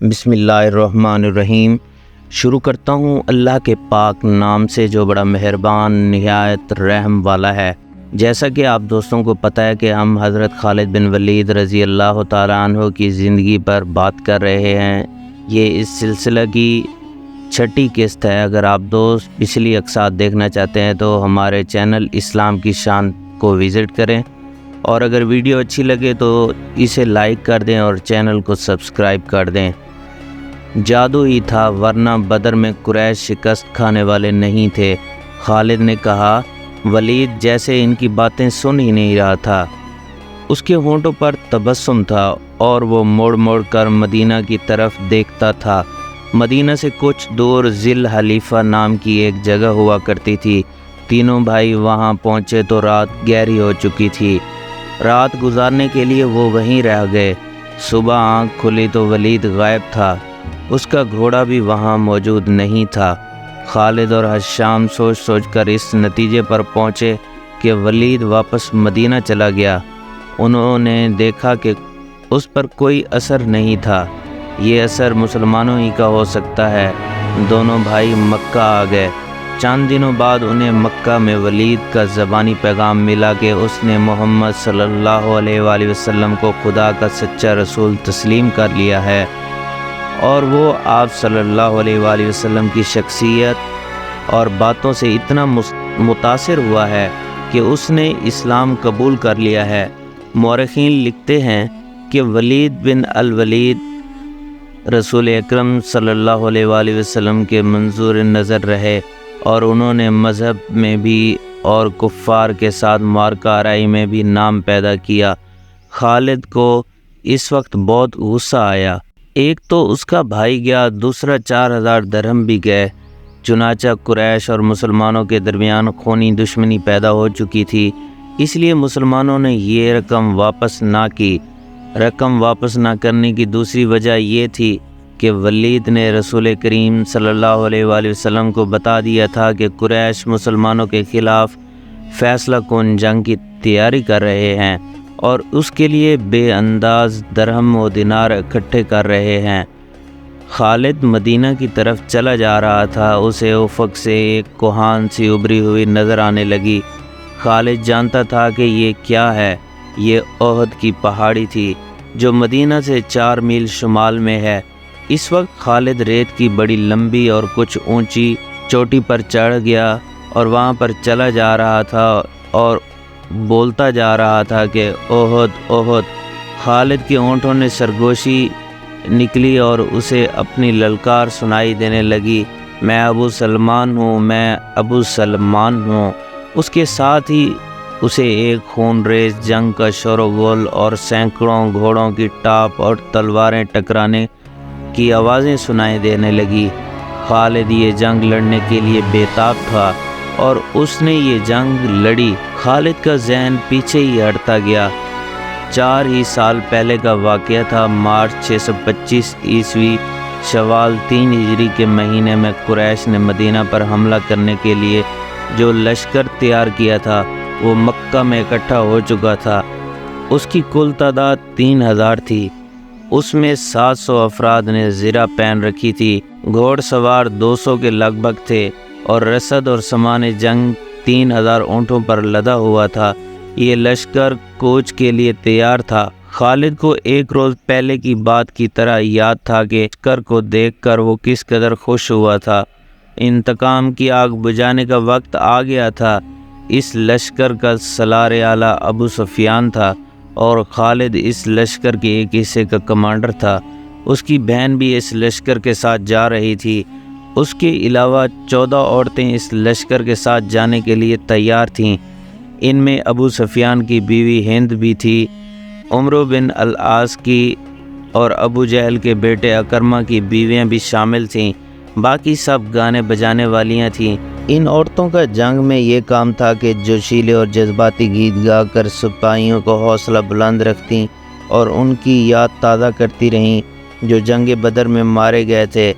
بسم اللہ الرحمن الرحیم۔ شروع کرتا ہوں اللہ کے پاک نام سے جو بڑا مہربان نہایت رحم والا ہے۔ جیسا کہ آپ دوستوں کو پتہ ہے کہ ہم حضرت خالد بن ولید رضی اللہ تعالیٰ عنہ کی زندگی پر بات کر رہے ہیں۔ یہ اس سلسلہ کی چھٹی قسط ہے۔ اگر آپ دوست پچھلی اقساط دیکھنا چاہتے ہیں تو ہمارے چینل اسلام کی شان کو وزٹ کریں، اور اگر ویڈیو اچھی لگے تو اسے لائک کر دیں اور چینل کو سبسکرائب کر دیں۔ جادو ہی تھا، ورنہ بدر میں قریش شکست کھانے والے نہیں تھے۔ خالد نے کہا۔ ولید جیسے ان کی باتیں سن ہی نہیں رہا تھا، اس کے ہونٹوں پر تبسم تھا اور وہ موڑ موڑ کر مدینہ کی طرف دیکھتا تھا۔ مدینہ سے کچھ دور ذی الحلیفہ نام کی ایک جگہ ہوا کرتی تھی۔ تینوں بھائی وہاں پہنچے تو رات گہری ہو چکی تھی۔ رات گزارنے کے لیے وہ وہیں رہ گئے۔ صبح آنکھ کھلی تو ولید غائب تھا، اس کا گھوڑا بھی وہاں موجود نہیں تھا۔ خالد اور حشام سوچ سوچ کر اس نتیجے پر پہنچے کہ ولید واپس مدینہ چلا گیا۔ انہوں نے دیکھا کہ اس پر کوئی اثر نہیں تھا۔ یہ اثر مسلمانوں ہی کا ہو سکتا ہے۔ دونوں بھائی مکہ آ گئے۔ چند دنوں بعد انہیں مکہ میں ولید کا زبانی پیغام ملا کہ اس نے محمد صلی اللہ علیہ وآلہ وسلم کو خدا کا سچا رسول تسلیم کر لیا ہے، اور وہ آپ صلی اللہ علیہ وآلہ وسلم کی شخصیت اور باتوں سے اتنا متاثر ہوا ہے کہ اس نے اسلام قبول کر لیا ہے۔ مورخین لکھتے ہیں کہ ولید بن الولید رسول اکرم صلی اللہ علیہ وآلہ وسلم کے منظور نظر رہے، اور انہوں نے مذہب میں بھی اور کفار کے ساتھ معرکہ آرائی میں بھی نام پیدا کیا۔ خالد کو اس وقت بہت غصہ آیا۔ ایک تو اس کا بھائی گیا، دوسرا 4000 درہم بھی گئے۔ چنانچہ قریش اور مسلمانوں کے درمیان خونی دشمنی پیدا ہو چکی تھی، اس لیے مسلمانوں نے یہ رقم واپس نہ کی۔ رقم واپس نہ کرنے کی دوسری وجہ یہ تھی کہ ولید نے رسول کریم صلی اللہ علیہ وآلہ وسلم کو بتا دیا تھا کہ قریش مسلمانوں کے خلاف فیصلہ کن جنگ کی تیاری کر رہے ہیں، اور اس کے لیے بے انداز درہم و دینار اکٹھے کر رہے ہیں۔ خالد مدینہ کی طرف چلا جا رہا تھا، اسے افق سے ایک کوہان سی ابری ہوئی نظر آنے لگی۔ خالد جانتا تھا کہ یہ کیا ہے۔ یہ احد کی پہاڑی تھی جو مدینہ سے 4 میل شمال میں ہے۔ اس وقت خالد ریت کی بڑی لمبی اور کچھ اونچی چوٹی پر چڑھ گیا اور وہاں پر چلا جا رہا تھا اور بولتا جا رہا تھا کہ احد احد۔ خالد کے ہونٹوں نے سرگوشی نکلی اور اسے اپنی للکار سنائی دینے لگی، میں ابو سلمان ہوں، میں ابو سلمان ہوں۔ اس کے ساتھ ہی اسے ایک خون ریز جنگ کا شور و غل اور سینکڑوں گھوڑوں کی ٹاپ اور تلواریں ٹکرانے کی آوازیں سنائی دینے لگی۔ خالد یہ جنگ لڑنے کے لیے بے تاب تھا اور اس نے یہ جنگ لڑی۔ خالد کا ذہن پیچھے ہی ہٹتا گیا۔ 4 ہی سال پہلے کا واقعہ تھا۔ مارچ 625 عیسوی شوال 3 ہجری کے مہینے میں قریش نے مدینہ پر حملہ کرنے کے لیے جو لشکر تیار کیا تھا وہ مکہ میں اکٹھا ہو چکا تھا۔ اس کی کل تعداد 3000 تھی۔ اس میں 700 افراد نے زرہ پہن رکھی تھی، گھوڑ سوار 200 کے لگ بھگ تھے، اور رسد اور سامان جنگ 3000 اونٹوں پر لدا ہوا تھا۔ یہ لشکر کوچ کے لیے تیار تھا۔ خالد کو ایک روز پہلے کی بات کی طرح یاد تھا کہ لشکر کو دیکھ کر وہ کس قدر خوش ہوا تھا۔ انتقام کی آگ بجھانے کا وقت آ گیا تھا۔ اس لشکر کا سالار اعلیٰ ابو سفیان تھا، اور خالد اس لشکر کے ایک حصے کا کمانڈر تھا۔ اس کی بہن بھی اس لشکر کے ساتھ جا رہی تھی۔ اس کے علاوہ 14 عورتیں اس لشکر کے ساتھ جانے کے لیے تیار تھیں۔ ان میں ابو سفیان کی بیوی ہند بھی تھی، عمرو بن العاص کی اور ابو جہل کے بیٹے اکرمہ کی بیویاں بھی شامل تھیں۔ باقی سب گانے بجانے والیاں تھیں۔ ان عورتوں کا جنگ میں یہ کام تھا کہ جوشیلے اور جذباتی گیت گا کر سپاہیوں کو حوصلہ بلند رکھتیں اور ان کی یاد تازہ کرتی رہیں جو جنگ بدر میں مارے گئے تھے۔